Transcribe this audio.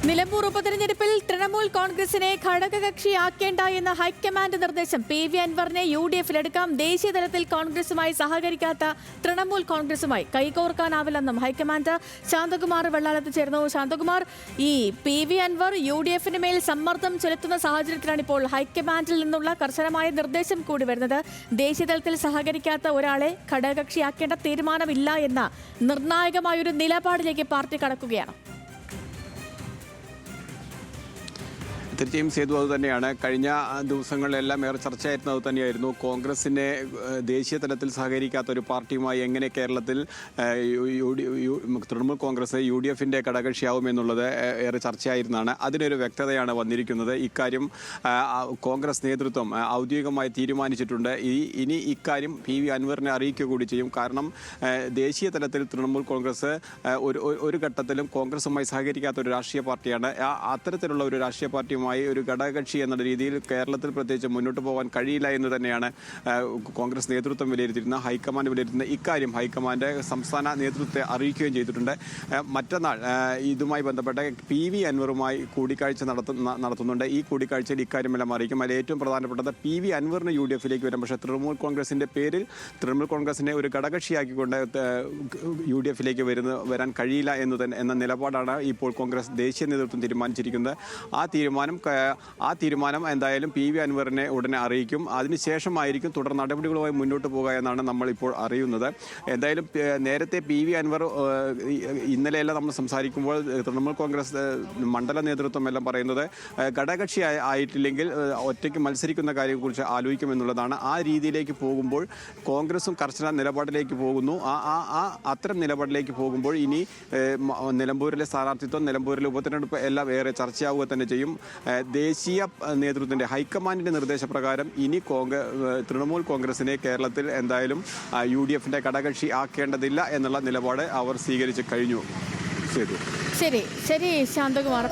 നിലമ്പൂർ ഉപതെരഞ്ഞെടുപ്പിൽ തൃണമൂൽ കോൺഗ്രസിനെ ഘടകകക്ഷിയാക്കേണ്ട എന്ന ഹൈക്കമാൻഡ് നിർദ്ദേശം പി.വി. അൻവറിനെ യു.ഡി.എഫിലെടുക്കാം. ദേശീയ തലത്തിൽ കോൺഗ്രസുമായി സഹകരിക്കാത്ത തൃണമൂൽ കോൺഗ്രസുമായി കൈകോർക്കാനാവില്ലെന്നും ഹൈക്കമാൻഡ്. ശാന്തകുമാർ വെള്ളാലത്ത് ചേർന്നു. ശാന്തകുമാർ, ഈ പി.വി. അൻവർ യു.ഡി.എഫിന് മേൽ സമ്മർദ്ദം ചെലുത്തുന്ന സാഹചര്യത്തിലാണ് ഇപ്പോൾ ഹൈക്കമാൻഡിൽ നിന്നുള്ള കർശനമായ നിർദ്ദേശം കൂടി വരുന്നത്. ദേശീയ തലത്തിൽ സഹകരിക്കാത്ത ഒരാളെ ഘടകകക്ഷിയാക്കേണ്ട തീരുമാനമില്ല എന്ന നിർണായകമായൊരു നിലപാടിലേക്ക് പാർട്ടി കടക്കുകയാണ്. തീർച്ചയായും സേതു അതുതന്നെയാണ്. കഴിഞ്ഞ ദിവസങ്ങളിലെല്ലാം ഏറെ ചർച്ചയായിരുന്നത് തന്നെയായിരുന്നു കോൺഗ്രസിനെ ദേശീയ തലത്തിൽ സഹകരിക്കാത്ത ഒരു പാർട്ടിയുമായി എങ്ങനെ കേരളത്തിൽ തൃണമൂൽ കോൺഗ്രസ് യു.ഡി.എഫിൻ്റെ ഘടകകക്ഷിയാവുമെന്നുള്ളത് ഏറെ ചർച്ചയായിരുന്നതാണ്. അതിനൊരു വ്യക്തതയാണ് വന്നിരിക്കുന്നത്. ഇക്കാര്യം കോൺഗ്രസ് നേതൃത്വം ഔദ്യോഗികമായി തീരുമാനിച്ചിട്ടുണ്ട്. ഇനി ഇക്കാര്യം പി.വി. അൻവറിനെ അറിയിക്കുക കൂടി ചെയ്യും. കാരണം ദേശീയ തലത്തിൽ തൃണമൂൽ കോൺഗ്രസ് ഒരു ഘട്ടത്തിലും കോൺഗ്രസുമായി സഹകരിക്കാത്ത ഒരു രാഷ്ട്രീയ പാർട്ടിയാണ്. അത്തരത്തിലുള്ള ഒരു രാഷ്ട്രീയ പാർട്ടിയുമായി ഒരു ഘടകകക്ഷി എന്ന രീതിയിൽ കേരളത്തിൽ പ്രത്യേകിച്ച് മുന്നോട്ട് പോകാൻ കഴിയില്ല എന്ന് തന്നെയാണ് കോൺഗ്രസ് നേതൃത്വം വിലയിരുത്തിയിരുന്നത്. ഹൈക്കമാൻഡ് വിലയിരുത്തുന്ന ഇക്കാര്യം ഹൈക്കമാൻഡ് സംസ്ഥാന നേതൃത്വത്തെ അറിയിക്കുകയും ചെയ്തിട്ടുണ്ട്. മറ്റന്നാൾ ഇതുമായി ബന്ധപ്പെട്ട പി.വി. അൻവറുമായി കൂടിക്കാഴ്ച നടത്തുന്നുണ്ട്. ഈ കൂടിക്കാഴ്ചയിൽ ഇക്കാര്യമെല്ലാം അറിയിക്കും. അതിൽ ഏറ്റവും പ്രധാനപ്പെട്ടത് പി.വി. അൻവറിന് യു.ഡി.എഫിലേക്ക് വരും. പക്ഷേ തൃണമൂൽ കോൺഗ്രസിൻ്റെ പേരിൽ തൃണമൂൽ കോൺഗ്രസിനെ ഒരു ഘടകകക്ഷിയാക്കിക്കൊണ്ട് യു.ഡി.എഫിലേക്ക് വരാൻ കഴിയില്ല എന്ന നിലപാടാണ് ഇപ്പോൾ കോൺഗ്രസ് ദേശീയ നേതൃത്വം തീരുമാനിച്ചിരിക്കുന്നത്. ആ തീരുമാനം എന്തായാലും പി.വി. അൻവറിനെ ഉടനെ അറിയിക്കും. അതിനുശേഷമായിരിക്കും തുടർ നടപടികളുമായി മുന്നോട്ട് പോകുക എന്നാണ് നമ്മളിപ്പോൾ അറിയുന്നത്. എന്തായാലും നേരത്തെ പി.വി. അൻവർ ഇന്നലെയെല്ലാം നമ്മൾ സംസാരിക്കുമ്പോൾ തൃണമൂൽ കോൺഗ്രസ് മണ്ഡല നേതൃത്വം എല്ലാം പറയുന്നത് ഘടകകക്ഷി ആയിട്ടില്ലെങ്കിൽ ഒറ്റയ്ക്ക് മത്സരിക്കുന്ന കാര്യത്തെക്കുറിച്ച് ആലോചിക്കുമെന്നുള്ളതാണ്. ആ രീതിയിലേക്ക് പോകുമ്പോൾ കോൺഗ്രസും കർശന നിലപാടിലേക്ക് പോകുന്നു. അത്തരം നിലപാടിലേക്ക് പോകുമ്പോൾ ഇനി നിലമ്പൂരിലെ സ്ഥാനാർത്ഥിത്വം, നിലമ്പൂരിലെ ഉപതെരഞ്ഞെടുപ്പ് എല്ലാം ഏറെ ചർച്ചയാവുക തന്നെ ചെയ്യും. ദേശീയ നേതൃത്വത്തിൻ്റെ ഹൈക്കമാൻഡിൻ്റെ നിർദ്ദേശപ്രകാരം ഇനി തൃണമൂൽ കോൺഗ്രസിനെ കേരളത്തിൽ എന്തായാലും യു.ഡി.എഫിൻ്റെ ഘടകകക്ഷി ആക്കേണ്ടതില്ല എന്നുള്ള നിലപാട് അവർ സ്വീകരിച്ച് കഴിഞ്ഞു. ശരി ശാന്തകുമാർ.